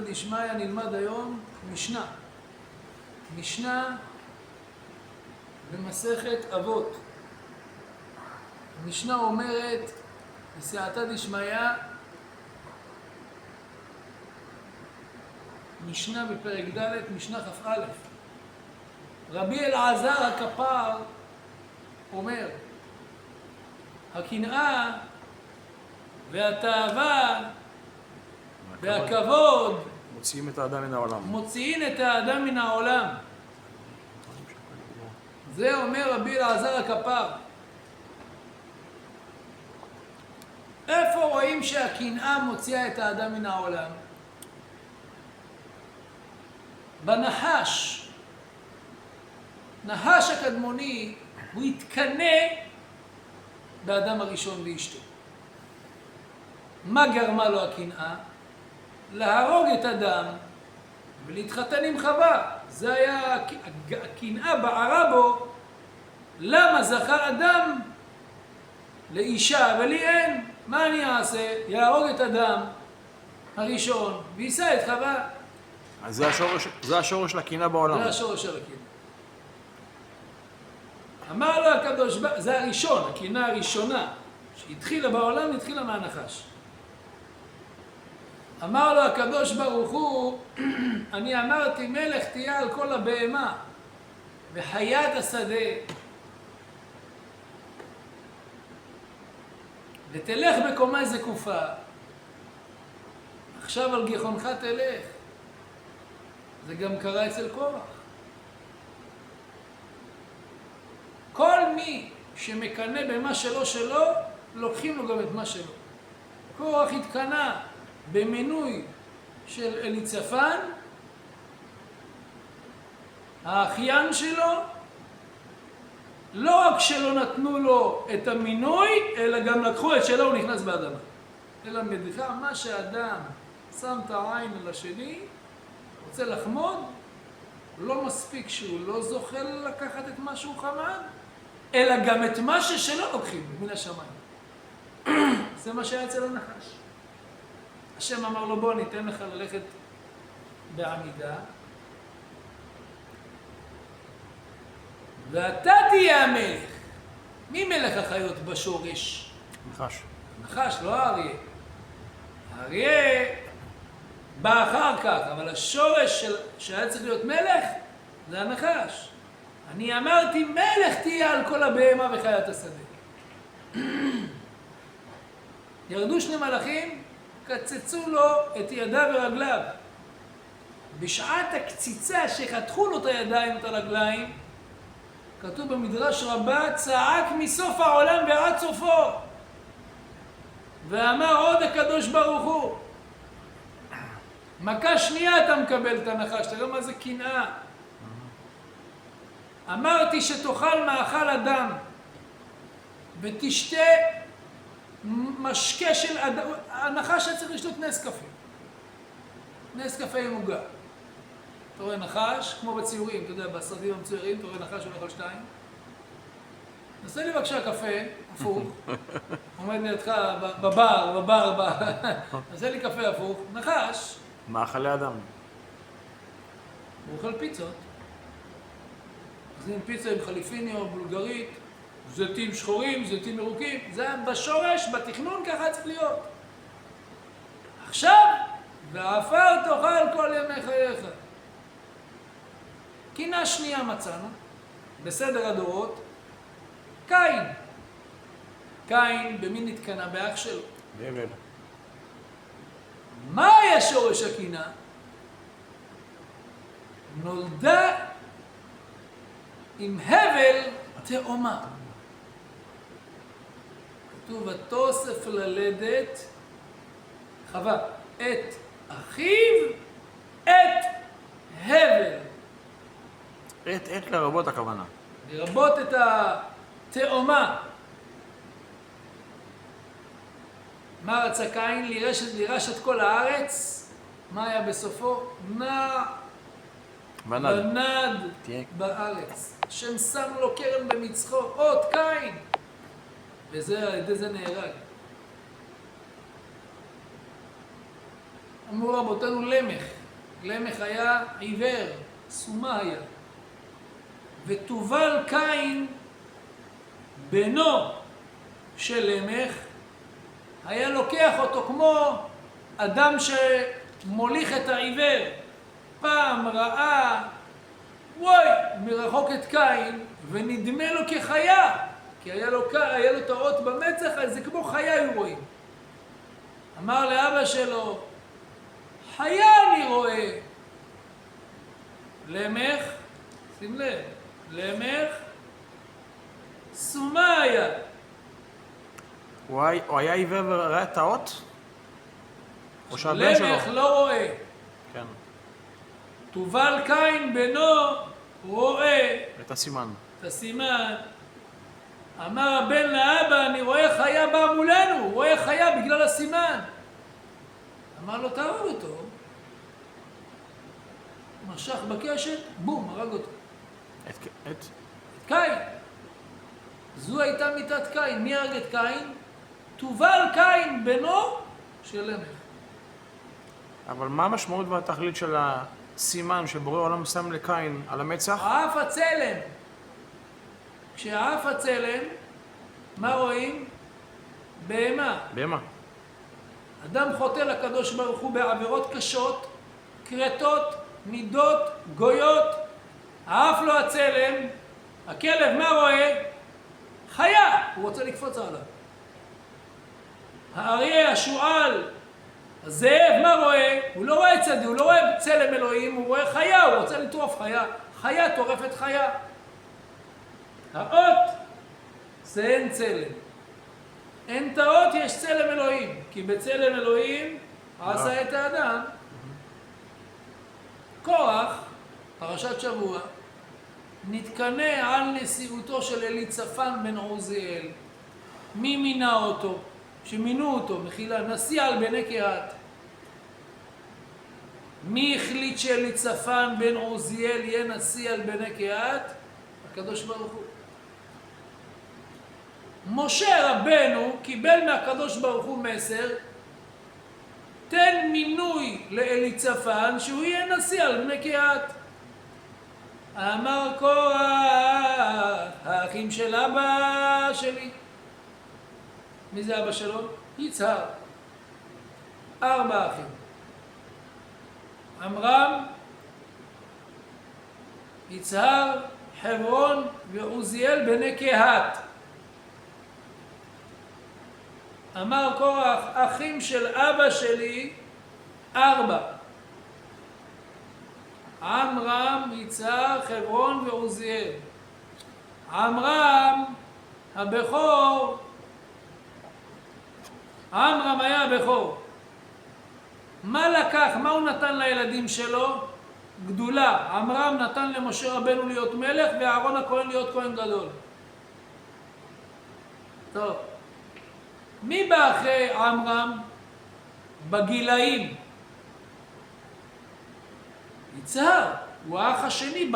דשמיא נלמד היום משנה. משנה במסכת אבות. המשנה אומרת, בסייעתא דשמיא, משנה בפרק ד', משנה כ"א. רבי אלעזר הכפר אומר, הקנאה והתאווה והכבוד מוציאים את האדם מן העולם. מוציאים את האדם מן העולם. זה אומר רבי אלעזר הכפר. איפה רואים שהקנאה מוציאה את האדם מן העולם? בנחש. נחש הקדמוני הוא התקנא באדם הראשון ואשתו. מה גרמה לו הקנאה? להרוג את אדם ולהתחתן עם חווה. זה היה, הקנאה בערה בו. למה זכר אדם לאישה ולי אין? מה אני אעשה? יהרוג את אדם הראשון ויישא את חווה. אז זה השורש של הקנאה בעולם. זה השורש של הקנאה. אמר לו הקדוש ברוך הוא, זה הראשון, הקנאה הראשונה שהתחילה בעולם, התחילה מהנחש. אמר לו הקדוש ברוך הוא, אני אמרתי מלך תהיה על כל הבהמה וחיית השדה, ותלך בקומה זקופה. עכשיו על גיחונך תלך. זה גם קרה אצל קורח. כל מי שמקנא במה שלו, לוקחים לו גם את מה שלו. קורח התקנא במינוי של אליצפן, האחיין שלו, לא רק שלא נתנו לו את המינוי, אלא גם לקחו את שלו, הוא נכנס באדמה. אלא מדריכה, מה שאדם שם את העין על השני, רוצה לחמוד, לא מספיק שהוא לא זוכה לקחת את מה שהוא חמד, אלא גם את מה ששלו לוקחים מן השמיים. זה מה שהיה אצל הנחש. השם אמר לו, בוא ניתן לך ללכת בעמידה, ואתה תהיה המלך. מי מלך החיות בשורש? נחש. נחש, לא האריה. האריה בא אחר כך, אבל השורש שהיה צריך להיות מלך זה הנחש. אני אמרתי מלך תהיה על כל הבהמה וחיית השדה. ירדו שני מלאכים, קצצו לו את ידיו ורגליו. בשעת הקציצה שחתכו לו את הידיים ואת הרגליים, כתוב במדרש רבה, צעק מסוף העולם ועד סופו. ואמר עוד הקדוש ברוך הוא, מכה שנייה אתה מקבל את הנחש, תראה מה זה קנאה. אמרתי שתאכל מאכל אדם ותשתה משקה של אדם. הנחש צריך לשתות נס קפה. נס קפה עם עוגה. אתה רואה נחש, כמו בציורים, אתה יודע, בסרטים המצוירים, אתה רואה נחש הולך על שתיים. נסה לי בבקשה קפה, הפוך. עומד לידך בבר, נסה לי קפה הפוך. נחש. מאכלי אדם. הוא אוכל פיצות. אז עם פיצה עם חליפיניה או בולגרית, זיתים שחורים, זיתים ירוקים. זה בשורש, בתכנון, ככה צריך להיות. עכשיו, ועפר תאכל כל ימי חייך. קנאה שנייה מצאנו, בסדר הדורות, קין. קין במי נתקנא? באח שלו. בהבל. מה היה שורש הקנאה? נולדה עם הבל תאומה. כתוב, ותוסף ללדת חווה את אחיו את הבל. את לרבות הכוונה. לרבות את התאומה. מה רצה קין? לירש את כל הארץ. מה היה בסופו? נע ונד בארץ. השם שם לו קרן במצחו, אות קין. וזה, על ידי זה נהרג. אמרו רבותינו למך. למך היה עיוור, סומה היה. ותובל קין, בנו של למך, היה לוקח אותו כמו אדם שמוליך את העיוור. פעם ראה, וואי, מרחוק את קין, ונדמה לו כחיה, כי היה לו את האות במצח, אז זה כמו חיה היו רואים. אמר לאבא שלו, חיה אני רואה. למך, שים לב, למך, סומה היה. הוא היה עיוור וראה את האות? או שהבן שלו? למך לא רואה. כן. תובל קין בנו רואה את הסימן. את הסימן. אמר הבן לאבא, אני רואה חיה באה מולנו, הוא רואה חיה בגלל הסימן. אמר לו, תהרוג אותו. משך בקשת, בום, הרג אותו. את? קין. זו הייתה מיתת קין. מי הרג את קין? תובל קין בנו של למך. אבל מה המשמעות והתכלית של הסימן שבורא עולם שם לקין על המצח? עף הצלם. כשעף הצלם, מה רואים? בהמה. בהמה. אדם חוטא לקדוש ברוך הוא בעבירות קשות, קרטות, מידות, גויות, עף לו הצלם, הכלב מה רואה? חיה, הוא רוצה לקפוץ עליו. האריה, השועל, הזאב, מה רואה? הוא לא רואה צדיק, הוא לא רואה צלם אלוהים, הוא רואה חיה, הוא רוצה לטרוף חיה. חיה טורפת חיה. האות זה אין צלם. אין את האות, יש צלם אלוהים. כי בצלם אלוהים עשה את האדם. קורח, פרשת שבוע, נתקנא על נשיאותו של אליצפן בן עוזיאל. מי מינה אותו? שמינו אותו, מחילה, נשיא על בני קהת. מי החליט שאליצפן בן עוזיאל יהיה נשיא על בני קהת? הקדוש ברוך הוא. משה רבנו קיבל מהקדוש ברוך הוא מסר, תן מינוי לאליצפן שהוא יהיה נשיא על בני קהת. אמר קורח, האחים של אבא שלי. מי זה אבא שלו? יצהר. 4 אחים. עמרם, יצהר, חברון ועוזיאל בני קהת. אמר קורח, אחים של אבא שלי 4. עמרם, יצהר, חברון ועוזיאל. עמרם הבכור, עמרם היה הבכור. מה לקח? מה הוא נתן לילדים שלו? גדולה. עמרם נתן למשה רבנו להיות מלך ואהרון הכהן להיות כהן גדול. טוב. מי בא אחרי עמרם? בגילאים. יצהר, הוא האח השני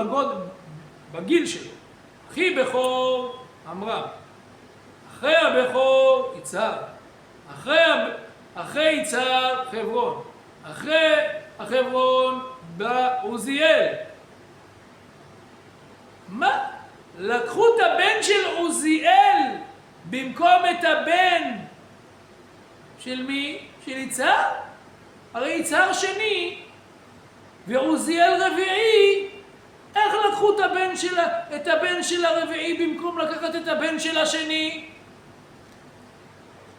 בגיל שלו. אחי בכור, עמרם. אחרי הבכור, יצהר. אחרי יצהר, חברון. אחרי החברון, בעוזיאל. מה? לקחו את הבן של עוזיאל במקום את הבן של מי? של יצהר? הרי יצהר שני ועוזיאל רביעי. איך לקחו את הבן של הרביעי במקום לקחת את הבן של השני?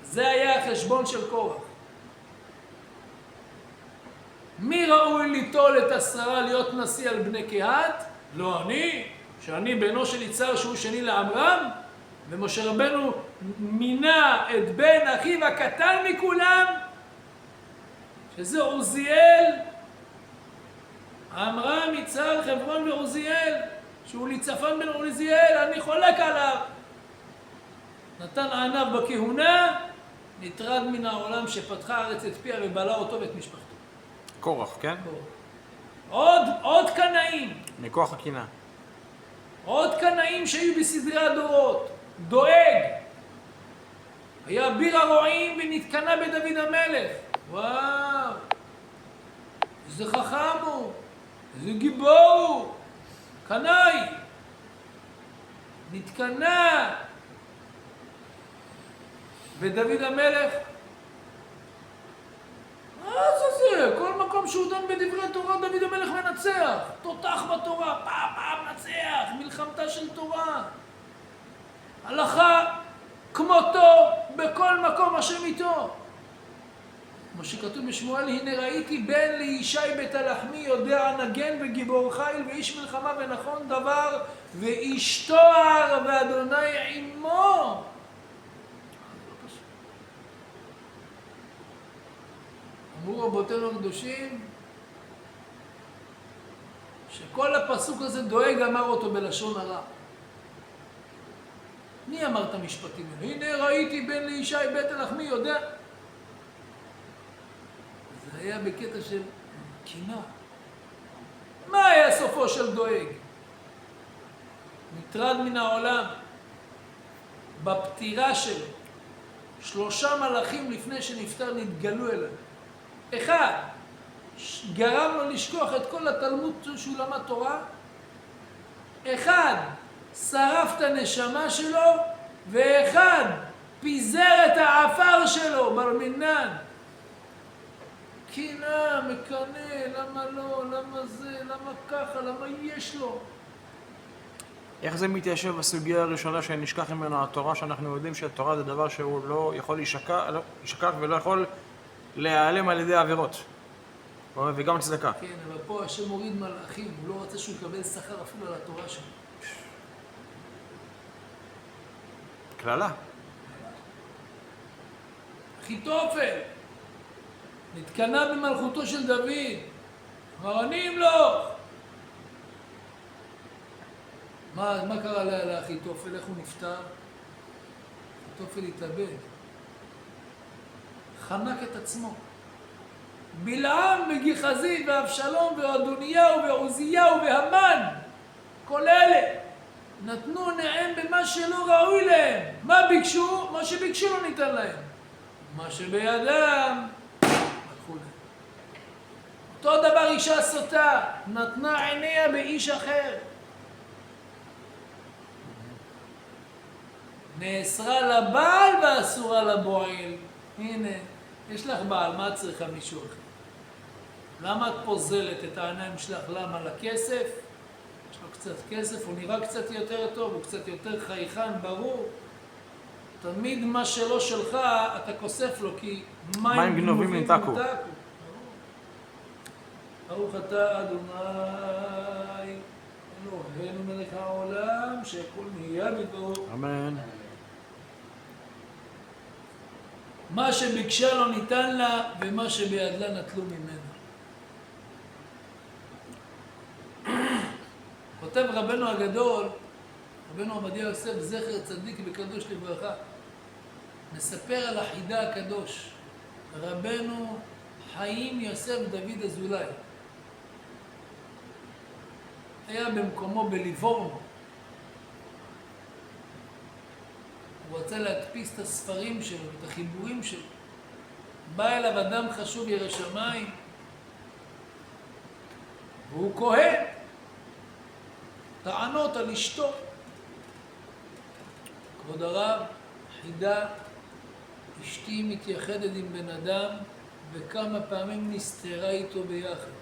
זה היה החשבון של קורח. מי ראוי ליטול את השררה להיות נשיא על בני קהת? לא אני, שאני בנו של יצהר שהוא שני לעמרם, ומשה רבנו מינה את בן אחיו הקטן מכולם, שזה עוזיאל. עמרם, יצהר, חברון ועוזיאל, שהוא אליצפן בן עוזיאל, אני חולק עליו. נתן ענב בכהונה, נטרד מן העולם שפתחה הארץ את פיה ובלה אותו ואת משפחתו. קורח, כן? עוד קנאים. מכוח הקנאה. עוד קנאים שהיו בסדרי הדורות. דואג. היה ביר הרועים ונתקנא בדוד המלך. וואו. איזה חכם הוא, איזה גיבור הוא, קנאי, נתקנה. ודוד המלך, מה זה? כל מקום שהוא דן בדברי תורה, דוד המלך מנצח. תותח בתורה, פעם מנצח, מלחמתה של תורה. הלכה כמותו בכל מקום השם איתו. כמו שכתוב בשמואל, הנה ראיתי בן לישי בית הלחמי, יודע נגן וגיבור חיל ואיש מלחמה ונכון דבר, ואיש תואר ואדוני עמו. אמרו רבותינו הקדושים, שכל הפסוק הזה דואג אמר אותו בלשון הרע. מי אמר את המשפטים האלה? הנה ראיתי בן לישי בית הלחמי, יודע. זה היה בקטע של קינה. מה היה סופו של דואג? מטרד מן העולם. בפטירה שלו, 3 מלאכים לפני שנפטר נתגלו אליו. אחד, גרם לו לשכוח את כל התלמוד שהוא למד תורה. אחד, שרף את הנשמה שלו. ואחד, פיזר את העפר שלו, בר מינן. קינה, מקנה, למה לא, למה זה, למה ככה, למה יש לו? איך זה מתיישב בסוגיה הראשונה שנשכח ממנו התורה, שאנחנו יודעים שהתורה זה דבר שהוא לא יכול להישכח ולא יכול להיעלם על ידי עבירות, וגם צדקה. כן, אבל פה השם מוריד מלאכים, הוא לא רוצה שהוא יקבל שכר אפילו על התורה שלו. כללה. אחיתופל נתקנה במלכותו של דוד, אמר אני אמלוך. מה קרה לאחיתופל? איך הוא נפטר? אחיתופל התאבד, חנק את עצמו. בלעם וגיחזי ואבשלום ואדוניהו ועוזיהו והמן, כל אלה נתנו נעם במה שלא ראוי להם. מה ביקשו? מה שביקשו לא ניתן להם. מה שבידם לקחו להם. אותו דבר אישה סוטה, נתנה עיניה באיש אחר. נאסרה לבעל ואסורה לבועל. הנה, יש לך בעל, מה את צריכה מישהו אחר? למה את פוזלת את העיניים שלך? למה? לכסף? יש לו קצת כסף, הוא נראה קצת יותר טוב, הוא קצת יותר חייכן, ברור. תמיד מה שלא שלך, אתה כוסף לו, כי מים גנובים נמתקו. ברוך אתה אדוני, אלוהינו מלך העולם, שהכל נהיה בדברו. אמן. מה שביקשה לא ניתן לה, ומה שבידלה נטלו ממנה. כותב רבנו הגדול, רבנו עובדיה יוסף, זכר צדיק וקדוש לברכה, מספר על החידה הקדוש, רבנו חיים יוסף דוד אזולאי. היה במקומו בליבורנו. הוא רצה להדפיס את הספרים שלו, את החיבורים שלו. בא אליו אדם חשוב ירא שמיים, והוא כהן. טענות על אשתו. כבוד הרב, חידה, אשתי מתייחדת עם בן אדם, וכמה פעמים נסתרה איתו ביחד.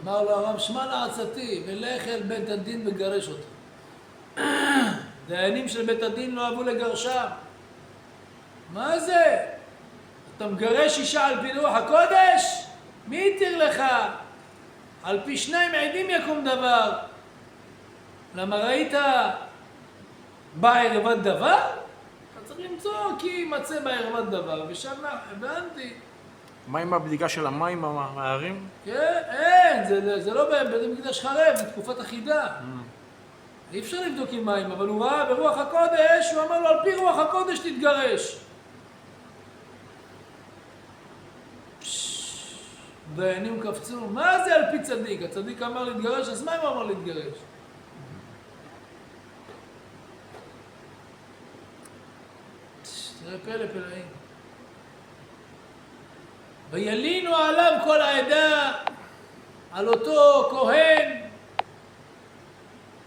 אמר לו הרב, שמע לעצתי, ולך אל בית הדין וגרש אותו. דיינים של בית הדין לא אהבו לגרשם. מה זה? אתה מגרש אישה על פי לוח הקודש? מי יתיר לך? על פי 2 עדים יקום דבר. למה ראית בערבת דבר? אתה צריך למצוא כי יימצא בערבת דבר. ושם הבנתי. מה עם הבדיקה של המים מההרים? כן, אין, זה לא בית מקדש חרב, זה תקופת החידה. אי אפשר לבדוק עם מים, אבל הוא ראה ברוח הקודש, הוא אמר לו, על פי רוח הקודש תתגרש. דיינים קפצו, מה זה על פי צדיק? הצדיק אמר להתגרש, אז מה אם הוא אמר להתגרש? תראה פלא פלאים. וילינו עליו כל העדה, על אותו כהן.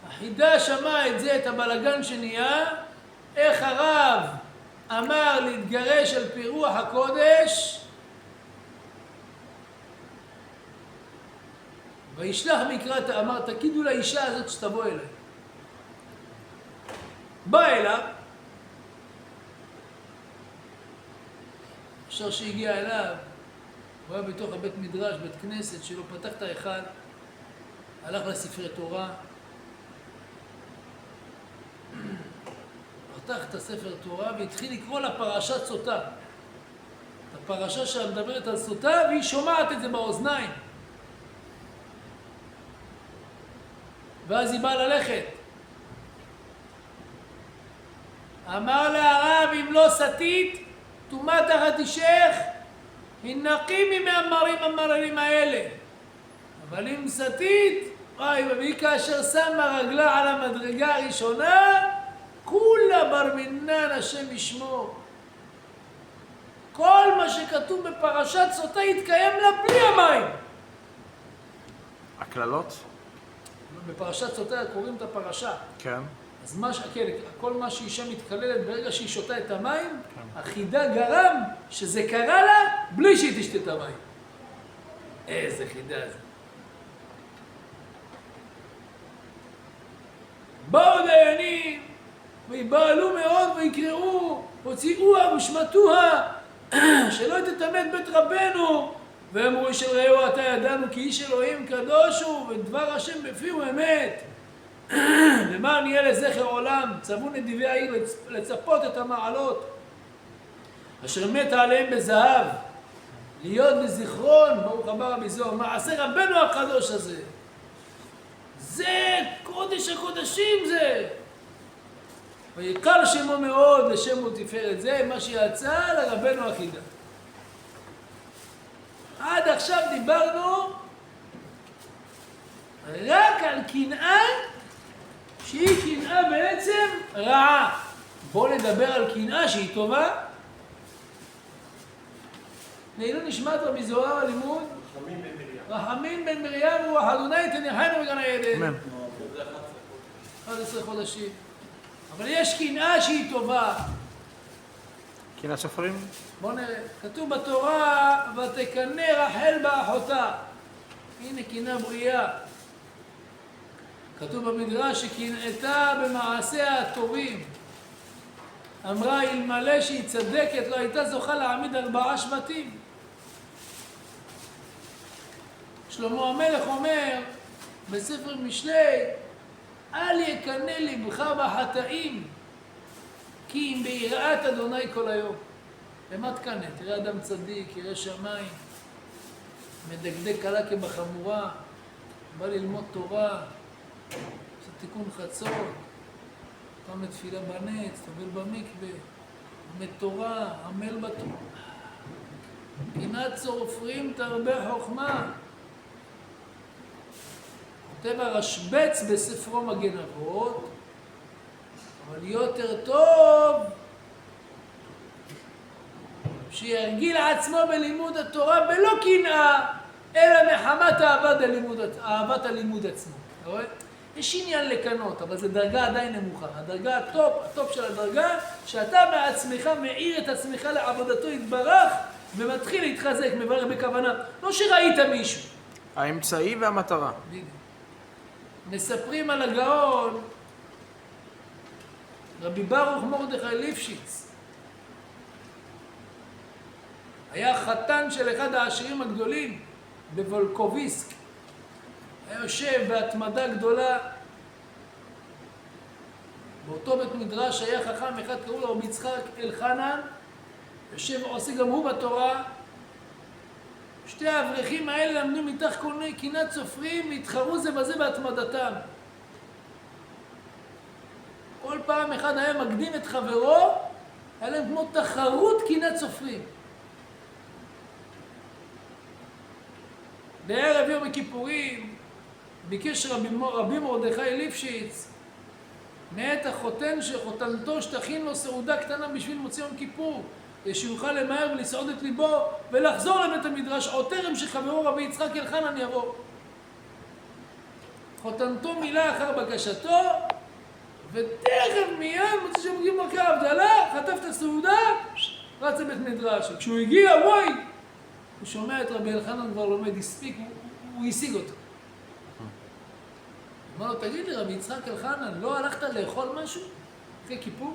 החידה שמע את זה, את הבלגן שנהיה, איך הרב אמר להתגרש על פי רוח הקודש, וישלח מקרא, אמר תגידו לאישה הזאת שתבוא אליי. בא אליו, אפשר שהגיע אליו, הוא היה בתוך הבית מדרש, בית כנסת שלו, פתח את ההיכל, הלך לספרי תורה, פתח את הספר תורה והתחיל לקרוא לה פרשת סוטה. הפרשה שמדברת על סוטה והיא שומעת את זה באוזניים. ואז היא באה ללכת. אמר לה הרב, אם לא סתית, תומה תחת אישך, הנקי ממאמרים המרעילים האלה. אבל אם סתית, והיא כאשר שמה רגלה על המדרגה הראשונה, כולה בר מינן השם ישמור. כל מה שכתוב בפרשת סוטה יתקיים לה בלי המים. הכללות? בפרשת סוטה קוראים את הפרשה. כן. אז כן, כל מה שאישה מתקללת ברגע שהיא שותה את המים, החידה גרם שזה קרה לה בלי שהיא תשתה את המים. איזה חידה זה. באו דיינים ויבהלו מאוד ויקראו, הוציאוה ושמטוה, שלא תטמא בית רבנו. ואמרו איש אל רעהו אתה ידענו כי איש אלוהים קדוש הוא ודבר השם בפיהו אמת. למען יהיה לזכר עולם, צוו נדיבי העיר לצפות את המעלות אשר מתה עליהם בזהב, להיות בזיכרון, ברוך הבא רבי זוהר, מעשה רבנו הקדוש הזה. זה קודש הקודשים זה. ויקר שמו מאוד לשם ותפארת, זה מה שיצא לרבנו החידה. עד עכשיו דיברנו רק על קנאה שהיא קנאה בעצם רעה. בואו נדבר על קנאה שהיא טובה. לעילוי נשמת רבי זוהר הלימוד רחמים בן מרים רוח אדוני תניחנו בגן העדן. אמן. 11 חודשים. אבל יש קנאה שהיא טובה. קנאת סופרים? בואו נראה. כתוב בתורה ותקנא רחל באחותה. הנה קנאה בריאה. כתוב במדרש שקנאתה במעשיה הטובים. אמרה אלמלא שהיא צדקת לא הייתה זוכה להעמיד 4 שבטים. שלמה המלך אומר בספר משלי, אל יקנא לבך בחטאים כי אם ביראת אדוני כל היום. למה תקנא? תראה אדם צדיק, ירא שמיים, מדקדק קלה כבחמורה, בא ללמוד תורה, עושה תיקון חצות, קם לתפילה בנץ, טובל במקווה, לומד תורה, עמל בתורה. קנאת צורפים תרבה חוכמה. כותב הרשב"ץ בספרו מגן אבות, אבל יותר טוב שירגיל עצמו בלימוד התורה בלא קנאה, אלא מחמת אהבת הלימוד עצמו. אתה רואה? יש עניין לקנות, אבל זו דרגה עדיין נמוכה. הדרגה הטופ של הדרגה, שאתה בעצמך מאיר את עצמך לעבודתו יתברך, ומתחיל להתחזק, מברך בכוונה. לא שראית מישהו. האמצעי והמטרה. בדיוק. מספרים על הגאון, רבי ברוך מרדכי ליפשיץ. היה חתן של אחד העשירים הגדולים בוולקוביסק. היה יושב בהתמדה גדולה. באותו בית מדרש היה חכם אחד קראו לו רבי יצחק אלחנן, יושב ועושה גם הוא בתורה. שתי האברכים האלה למדו מתח קנאת סופרים והתחרו זה בזה בהתמדתם. כל פעם אחד היה מקדים את חברו, היה להם כמו תחרות קנאת סופרים. בערב יום הכיפורים ביקש רבי מרדכי ליפשיץ מאת החותן שחותנתו שתכין לו סעודה קטנה בשביל מוצאי יום כיפור. שיוכל למהר ולסעוד את ליבו ולחזור לבית המדרש עוד טרם שחברו רבי יצחק אלחנן יבוא. חותנתו מילא אחר בקשתו, ותכף מיד מוצא שמגיעים מלכי ההבדלה, חטף את הסעודה, רץ לבית מדרש. כשהוא הגיע, וואי! הוא שומע את רבי אלחנן כבר לומד, הספיק, הוא השיג אותו. אמר לו, תגיד לי, רבי יצחק אלחנן, לא הלכת לאכול משהו אחרי כיפור?